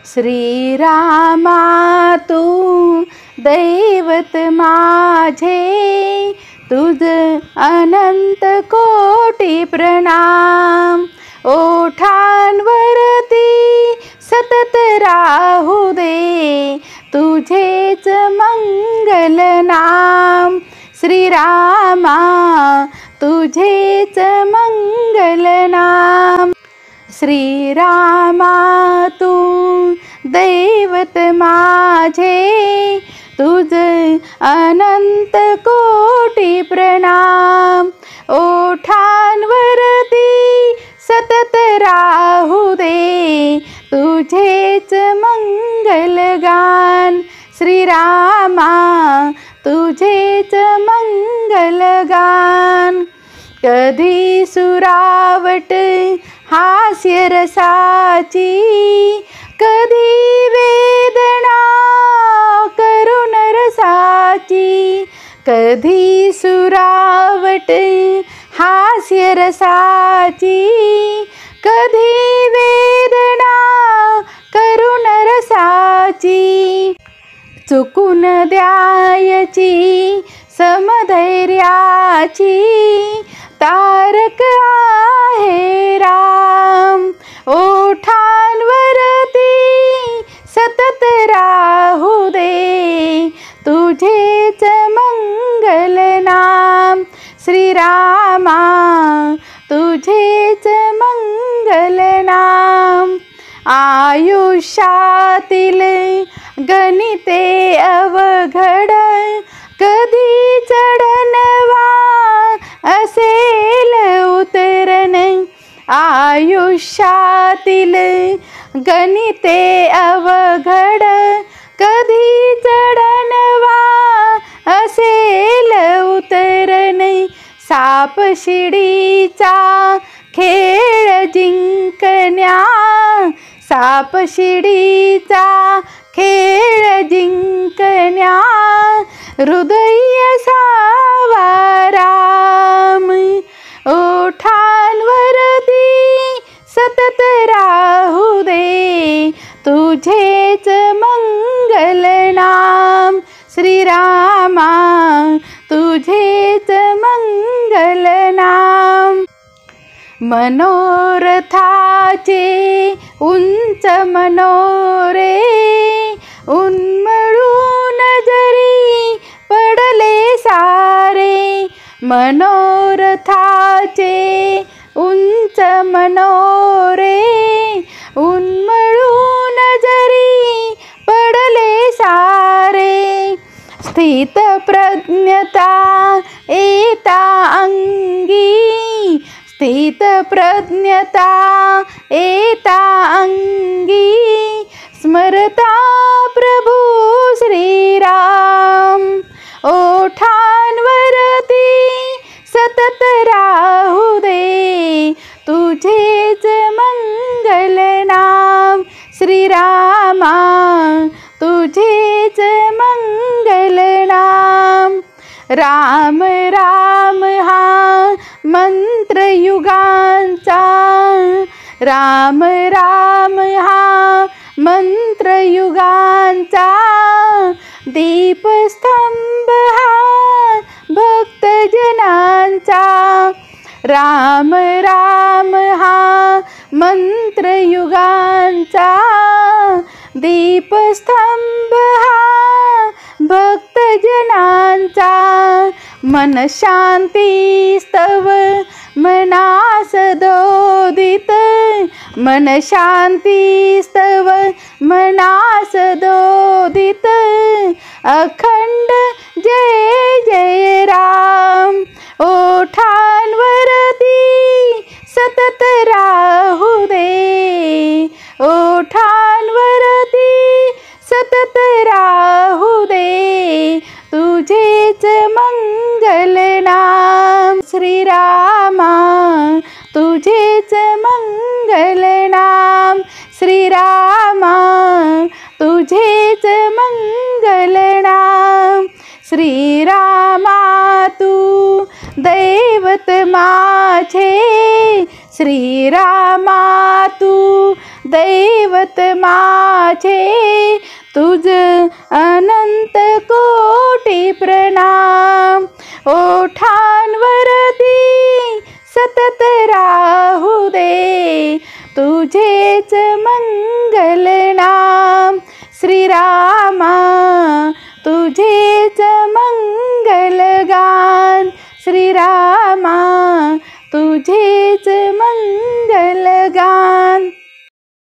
श्रीरामा तू दैवत माझे, तुझ अनंत कोटी प्रणाम। ओठांवरती सतत राहू दे तुझेच मंगल नाम। श्रीरामा तुझेच मंगल नाम। श्रीरामा तू दैवत माझे, तुझ अनंत कोटी प्रणाम। ओठांवरती सतत राहू दे तुझेच मंगल गान। श्रीरामा तुझेच मंगल गान। कधी सुरावट हास्य रसाची, कधी वेदना करुण रसाची। कधी सुरावट हास्य रसाची, कधी वेदना करुण रसाची। चुकून द्यायची समधैर्याची, तारक आहे राम। ओठांवरती सतत राहू दे तुझेच मंगल नाम। श्रीरामा तुझेच मंगल नाम। आयुष्यातील गणिते अवघड, कधी चढणवा असेल उतरण। आयुष्यातील गणिते अवघड, कधी चढणवा असेल उतरण। साप शिडीचा खेळ जिंकण्या, साप शिडीचा खेळ जिंकण्या। हृदय सावा राम। ओठांवरती सतत राहू दे तुझेच मंगल नाम। श्रीरामा तुझेच मंगल नाम। मनोरथाचे उंच मनोरे, उन्मळून जरी पडले सारे। मनोरथाचे उंच मनोरे, उन्मळून जरी पडले सारे। स्थित प्रज्ञता येता अंगी, स्थित प्रज्ञता येता अंगी। स्मरता प्रभू श्रीराम। ओठांवरती सतत राहू दे तुझेच मंगल नाम। श्रीरामा तुझेच मंगल नाम। राम राम हा मंत्र युगांचा, राम राम हा मंत्र युगांचा। दीपस्तंभ हा भक्त जनांचा, राम राम हा मंत्र युगांचा। दीपस्तंभ हा भक्त जनांचा। मन शांती स्तव मनास दोदित, मन शांती स्तव मनास दोदित। अखंड जय जय राम। ओठांवरती सतत राहू दे, ओठांवरती सतत राहू दे तुझेच मंगल नाम। श्रीरामा तुझेच मंगल नाम। श्रीरामा तुझेच मंगल नाम। श्रीरामा तू दैवत माझे, श्रीरामा तू दैवत माझे तुझ अनंत कोटी प्रणाम. ओठांवरती सतत राहू दे तुझेच मंगल नाम. श्रीरामा तुझेच मंगल गान. श्रीरामा तुझेच मंगल गान.